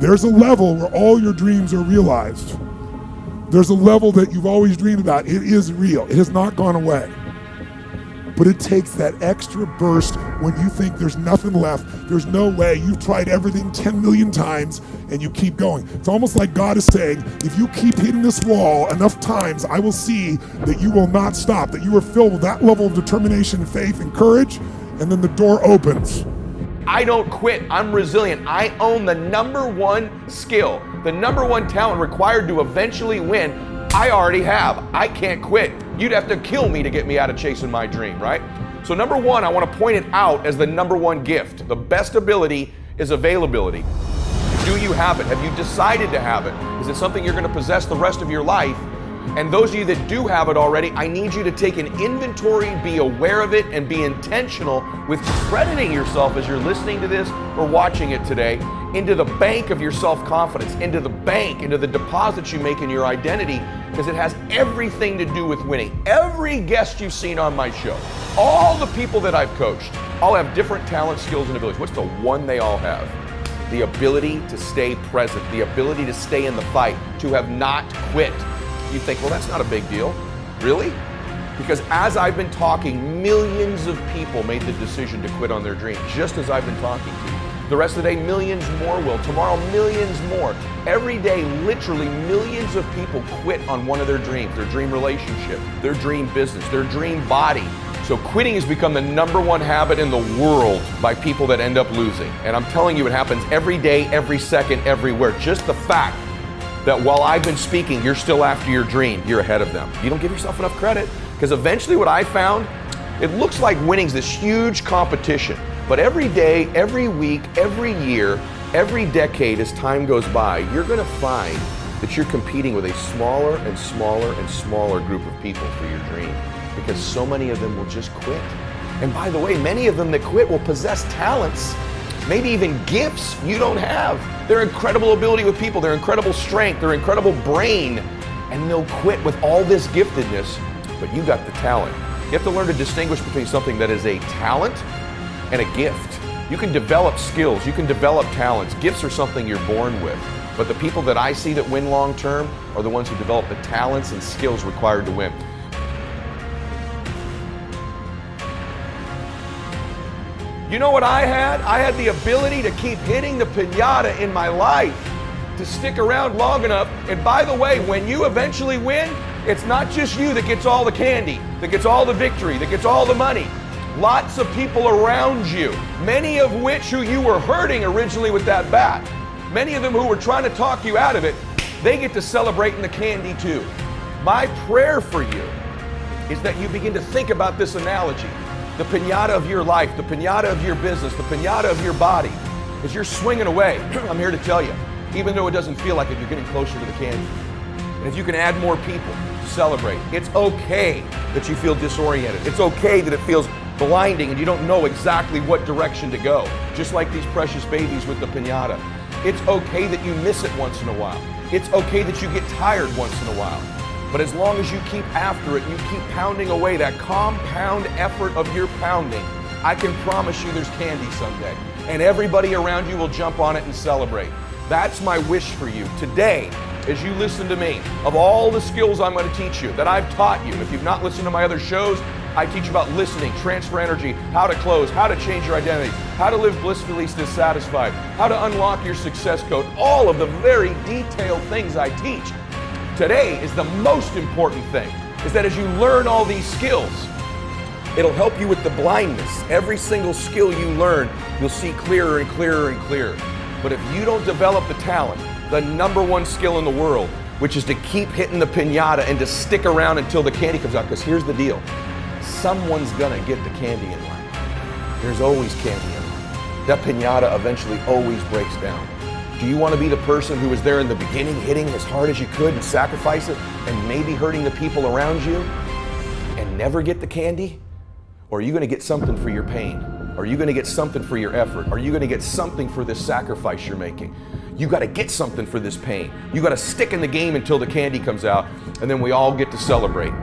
There's a level where all your dreams are realized. There's a level that you've always dreamed about. It is real. It has not gone away. But it takes that extra burst when you think there's nothing left, there's no way, you've tried everything 10 million times, and you keep going. It's almost like God is saying, if you keep hitting this wall enough times, I will see that you will not stop, that you are filled with that level of determination, faith, and courage, and then the door opens. I don't quit. I'm resilient. I own the number one skill, the number one talent required to eventually win. I already have. I can't quit. You'd have to kill me to get me out of chasing my dream, right? So number one, I want to point it out as the number one gift. The best ability is availability. Do you have it? Have you decided to have it? Is it something you're going to possess the rest of your life? And those of you that do have it already, I need you to take an inventory, be aware of it, and be intentional with crediting yourself as you're listening to this or watching it today into the bank of your self-confidence, into the bank, into the deposits you make in your identity, because it has everything to do with winning. Every guest you've seen on my show, all the people that I've coached, all have different talents, skills, and abilities. What's the one they all have? The ability to stay present, the ability to stay in the fight, to have not quit. You think, well, that's not a big deal. Really? Because as I've been talking, millions of people made the decision to quit on their dream, just as I've been talking to you. The rest of the day, millions more will. Tomorrow, millions more. Every day, literally millions of people quit on one of their dreams, their dream relationship, their dream business, their dream body. So quitting has become the number one habit in the world by people that end up losing. And I'm telling you, it happens every day, every second, everywhere. Just the fact that while I've been speaking, you're still after your dream, you're ahead of them. You don't give yourself enough credit, because eventually what I found, it looks like winning's this huge competition, but every day, every week, every year, every decade as time goes by, you're gonna find that you're competing with a smaller and smaller and smaller group of people for your dream, because so many of them will just quit. And by the way, many of them that quit will possess talents, maybe even gifts you don't have. Their incredible ability with people, their incredible strength, their incredible brain, and they'll quit with all this giftedness, but you got the talent. You have to learn to distinguish between something that is a talent and a gift. You can develop skills, you can develop talents. Gifts are something you're born with, but the people that I see that win long term are the ones who develop the talents and skills required to win. You know what I had? I had the ability to keep hitting the piñata in my life, to stick around long enough. And by the way, when you eventually win, it's not just you that gets all the candy, that gets all the victory, that gets all the money. Lots of people around you, many of which who you were hurting originally with that bat, many of them who were trying to talk you out of it, they get to celebrate in the candy too. My prayer for you is that you begin to think about this analogy. The piñata of your life, the piñata of your business, the piñata of your body. As you're swinging away, I'm here to tell you, even though it doesn't feel like it, you're getting closer to the candy. And if you can add more people to celebrate, it's okay that you feel disoriented. It's okay that it feels blinding and you don't know exactly what direction to go. Just like these precious babies with the piñata. It's okay that you miss it once in a while. It's okay that you get tired once in a while. But as long as you keep after it, you keep pounding away that compound effort of your pounding, I can promise you there's candy someday. And everybody around you will jump on it and celebrate. That's my wish for you today as you listen to me. Of all the skills I'm going to teach you, that I've taught you, if you've not listened to my other shows, I teach you about listening, transfer energy, how to close, how to change your identity, how to live blissfully dissatisfied, how to unlock your success code, all of the very detailed things I teach. Today is the most important thing, is that as you learn all these skills, it'll help you with the blindness. Every single skill you learn, you'll see clearer and clearer and clearer. But if you don't develop the talent, the number one skill in the world, which is to keep hitting the piñata and to stick around until the candy comes out, because here's the deal, someone's gonna get the candy in life. There's always candy in life. That piñata eventually always breaks down. Do you want to be the person who was there in the beginning, hitting as hard as you could and sacrifice it, and maybe hurting the people around you, and never get the candy? Or are you going to get something for your pain? Are you going to get something for your effort? Are you going to get something for this sacrifice you're making? You got to get something for this pain. You got to stick in the game until the candy comes out, and then we all get to celebrate.